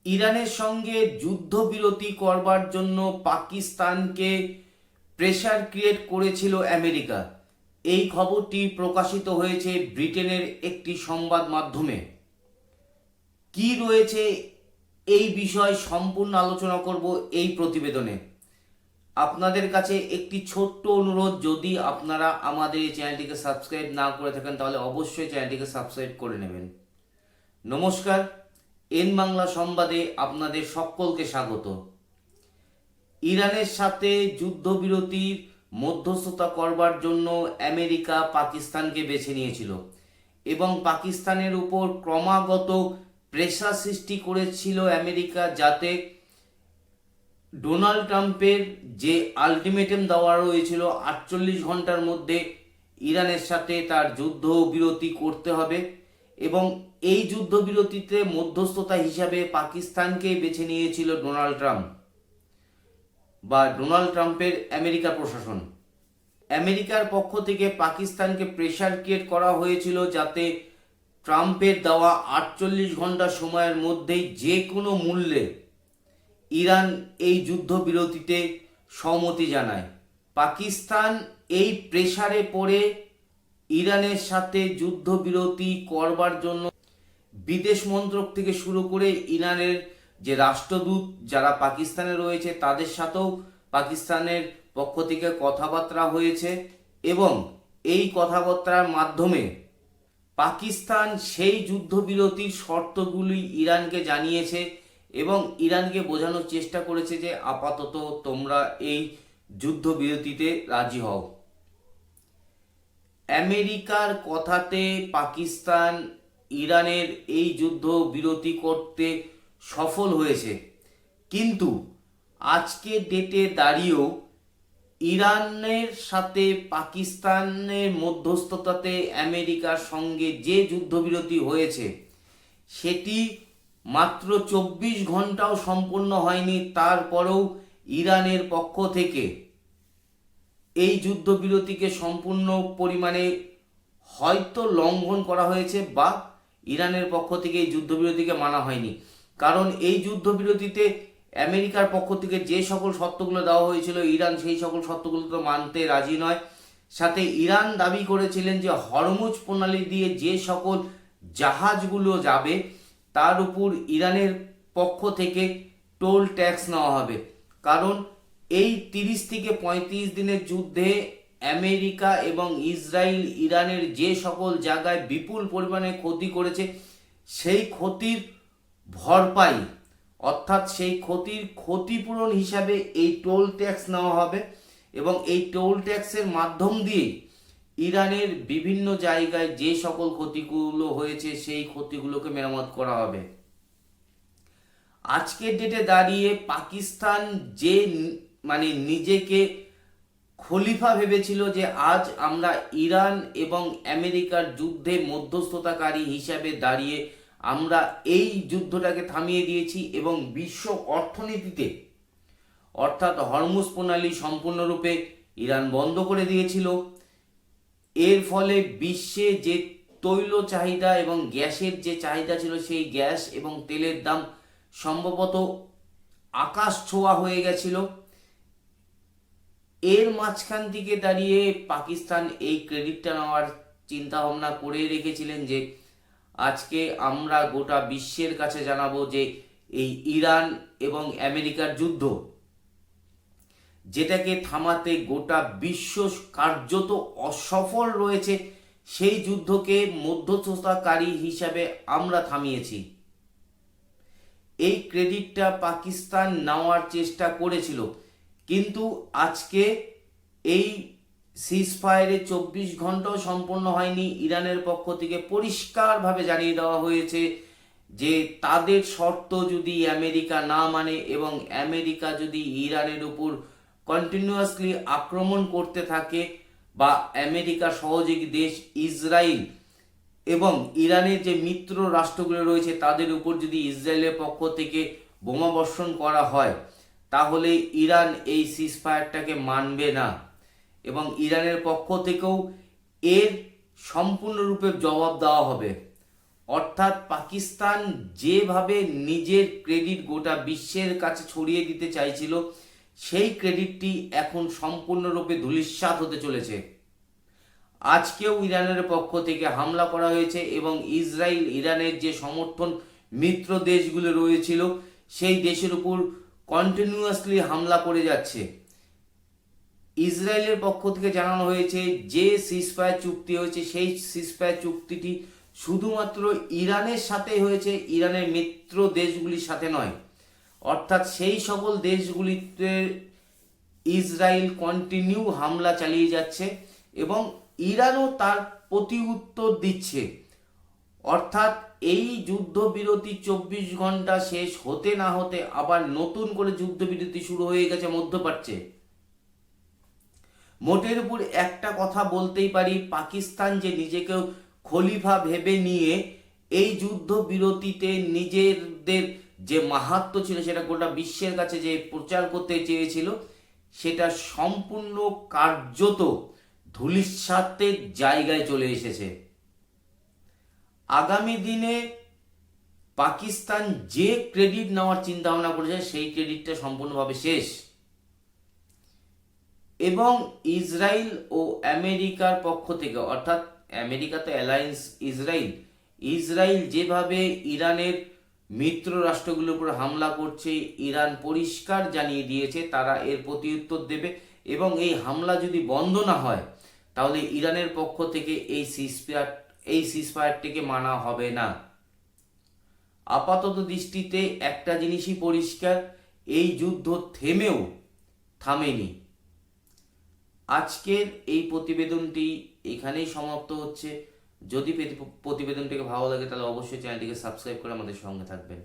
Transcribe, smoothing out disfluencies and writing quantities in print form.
ইরানের সঙ্গে যুদ্ধবিরতি করবার জন্য পাকিস্তানকে প্রেসার ক্রিয়েট করেছিল আমেরিকা। এই খবরটি প্রকাশিত হয়েছে ব্রিটেনের একটি সংবাদ মাধ্যমে। কি রয়েছে এই বিষয় সম্পূর্ণ আলোচনা করব এই প্রতিবেদনে। আপনাদের কাছে একটি ছোট্ট অনুরোধ, যদি আপনারা আমাদের এই চ্যানেলটিকে সাবস্ক্রাইব না করে থাকেন তাহলে অবশ্যই চ্যানেলটিকে সাবস্ক্রাইব করে নেবেন। নমস্কার, এন বাংলা সংবাদে আপনাদের সকলকে স্বাগত। ইরানের সাথে যুদ্ধবিরতির মধ্যস্থতা করবার জন্য আমেরিকা পাকিস্তানকে বেছে নিয়েছিল এবং পাকিস্তানের উপর ক্রমাগত প্রেসার সৃষ্টি করেছিল আমেরিকা, যাতে ডোনাল্ড ট্রাম্পের যে আলটিমেটাম দেওয়া রয়েছিল 48 ঘন্টার মধ্যে ইরানের সাথে তার যুদ্ধবিরতি করতে হবে, এবং এই যুদ্ধবিরতিতে মধ্যস্থতা হিসাবে পাকিস্তানকে বেছে নিয়েছিল ডোনাল্ড ট্রাম্প বা ডোনাল্ড ট্রাম্পের আমেরিকা প্রশাসন। আমেরিকার পক্ষ থেকে পাকিস্তানকে প্রেসার ক্রিয়েট করা হয়েছিল যাতে ট্রাম্পের দেওয়া 48 ঘন্টা সময়ের মধ্যেই যে কোনো মূল্যে ইরান এই যুদ্ধবিরতিতে সম্মতি জানায়। পাকিস্তান এই প্রেসারে পড়ে ইরানের সাথে যুদ্ধবিরতি করবার জন্য বিদেশ মন্ত্রক থেকে শুরু করে ইরানের যে রাষ্ট্রদূত যারা পাকিস্তানে রয়েছে তাদের সাথেও পাকিস্তানের পক্ষ থেকে কথাবার্তা হয়েছে, এবং এই কথাবার্তার মাধ্যমে পাকিস্তান সেই যুদ্ধবিরতির শর্তগুলি ইরানকে জানিয়েছে এবং ইরানকে বোঝানোর চেষ্টা করেছে যে আপাতত তোমরা এই যুদ্ধবিরতিতে রাজি হও। আমেরিকার কথাতে পাকিস্তান ইরানের এই যুদ্ধ বিরতি করতে সফল হয়েছে, কিন্তু আজকের ডেটে দাঁড়িয়েও ইরানের সাথে পাকিস্তানের মধ্যস্থতাতে আমেরিকার সঙ্গে যে যুদ্ধবিরতি হয়েছে সেটি মাত্র 24 ঘন্টাও সম্পূর্ণ হয়নি। তারপরেও ইরানের পক্ষ থেকে এই যুদ্ধবিরতিকে সম্পূর্ণ পরিমাণে হয়তো লঙ্ঘন করা হয়েছে বা ইরানের পক্ষ থেকে এই যুদ্ধবিরতিকে মানা হয়নি, কারণ এই যুদ্ধবিরতিতে আমেরিকার পক্ষ থেকে যে সকল শর্তগুলো দেওয়া হয়েছিল ইরান সেই সকল শর্তগুলো তো মানতে রাজি নয়। সাথে ইরান দাবি করেছিলেন যে হরমুজ প্রণালী দিয়ে যে সকল জাহাজগুলো যাবে তার উপর ইরানের পক্ষ থেকে টোল ট্যাক্স নেওয়া হবে, কারণ এই 30 থেকে 35 দিনের যুদ্ধে আমেরিকা এবং ইসরায়েল ইরানের যে সকল জায়গায় বিপুল পরিমাণে ক্ষতি করেছে সেই ক্ষতির ভরপাই অর্থাৎ সেই ক্ষতির ক্ষতিপূরণ হিসাবে এই টোল ট্যাক্স নেওয়া হবে, এবং এই টোল ট্যাক্সের মাধ্যম দিয়ে ইরানের বিভিন্ন জায়গায় যে সকল ক্ষতিগুলো হয়েছে সেই ক্ষতিগুলোকে মেরামত করা হবে। আজকের ডেটে দাঁড়িয়ে পাকিস্তান যে নিজেকে খলিফা ভেবেছিল যে আজ আমরা ইরান এবং আমেরিকার যুদ্ধে মধ্যস্থতাকারী হিসাবে দাঁড়িয়ে আমরা এই যুদ্ধটাকে থামিয়ে দিয়েছি এবং বিশ্ব অর্থনীতিতে অর্থাৎ হরমুজ প্রণালী সম্পূর্ণরূপে ইরান বন্ধ করে দিয়েছিল। এর ফলে বিশ্বে যে তৈল চাহিদা এবং গ্যাসের যে চাহিদা ছিল সেই গ্যাস এবং তেলের দাম সম্ভবত আকাশ ছোঁয়া হয়ে গেছিল। এর মাঝখান থেকে দাঁড়িয়ে পাকিস্তান এই ক্রেডিটটা নেওয়ার চিন্তা ভাবনা করে রেখেছিলেন যে আজকে আমরা গোটা বিশ্বের কাছে জানাবো যে এই ইরান এবং আমেরিকার যুদ্ধ, যেটাকে থামাতে গোটা বিশ্ব কার্যত অসফল রয়েছে, সেই যুদ্ধকে মধ্যস্থতাকারী হিসাবে আমরা থামিয়েছি। এই ক্রেডিটটা পাকিস্তান নেওয়ার চেষ্টা করেছিল, কিন্তু আজকে এই সিজফায়ারে 24 ঘন্টাও সম্পন্ন হয়নি। ইরানের পক্ষ থেকে পরিষ্কারভাবে জানিয়ে দেওয়া হয়েছে যে তাদের শর্ত যদি আমেরিকা না মানে এবং আমেরিকা যদি ইরানের উপর কন্টিনিউয়াসলি আক্রমণ করতে থাকে বা আমেরিকা সহযোগী দেশ ইসরায়েল এবং ইরানের যে মিত্র রাষ্ট্রগুলো রয়েছে তাদের উপর যদি ইসরায়েলের পক্ষ থেকে বোমাবর্ষণ করা হয় তাহলে ইরান এই সিজফায়ারটাকে মানবে না, এবং ইরানের পক্ষ থেকেও এর সম্পূর্ণরূপে জবাব দেওয়া হবে। অর্থাৎ পাকিস্তান যেভাবে নিজের ক্রেডিট গোটা বিশ্বের কাছে ছড়িয়ে দিতে চাইছিল, সেই ক্রেডিটটি এখন সম্পূর্ণরূপে ধূলিসাৎ হতে চলেছে। আজকেও ইরানের পক্ষ থেকে হামলা করা হয়েছে এবং ইসরায়েল ইরানের যে সমর্থন মিত্র দেশগুলো রয়েছিল সেই দেশের উপর কন্টিনিউয়াসলি হামলা করে যাচ্ছে। ইসরায়েলের পক্ষ থেকে জানানো হয়েছে যে সিজফায়ার চুক্তি হয়েছে সেই সিজফায়ার চুক্তিটি শুধুমাত্র ইরানের সাথে হয়েছে, ইরানের মিত্র দেশগুলির সাথে নয়। অর্থাৎ সেই সকল দেশগুলিতে ইসরায়েল কন্টিনিউ হামলা চালিয়ে যাচ্ছে এবং ইরানও তার প্রতি উত্তর দিচ্ছে। অর্থাৎ এই যুদ্ধবিরতি 24 ঘন্টা শেষ হতে না হতে আবার নতুন করে যুদ্ধবিরতি শুরু হয়ে গেছে মধ্যপ্রাচ্যে। মোটের উপর একটা কথা বলতেই পারি, পাকিস্তান যে নিজেকেও খলিফা ভেবে নিয়ে এই যুদ্ধবিরতিতে নিজেদের যে মাহাত্ম্য ছিল সেটা গোটা বিশ্বের কাছে যে প্রচার করতে চেয়েছিল, সেটা সম্পূর্ণ কার্যত ধূলিসাতের জায়গায় চলে এসেছে। আগামী দিনে পাকিস্তান যে ক্রেডিট নেওয়ার চিন্তা ভাবনা করেছে সেই ক্রেডিটটা সম্পূর্ণভাবে শেষ এবং ইসরায়েল ও আমেরিকার পক্ষ থেকে, অর্থাৎ আমেরিকা তো অ্যালায়েন্স ইসরায়েল যেভাবে ইরানের মিত্র রাষ্ট্রগুলোর উপর হামলা করছে, ইরান পরিষ্কার জানিয়ে দিয়েছে তারা এর প্রত্যুত্তর দেবে এবং এই হামলা যদি বন্ধ না হয় তাহলে ইরানের পক্ষ থেকে এই সিজফায়ারটিকে মানা হবে না। আপাতত দৃষ্টিতে একটা জিনিসই পরিষ্কার, এই যুদ্ধ থামেনি। আজকের এই প্রতিবেদনটি এখানেই সমাপ্ত হচ্ছে। যদি প্রতিবেদনটিকে ভালো লাগে তাহলে অবশ্যই চ্যানেলটিকে সাবস্ক্রাইব করে আমাদের সঙ্গে থাকবেন।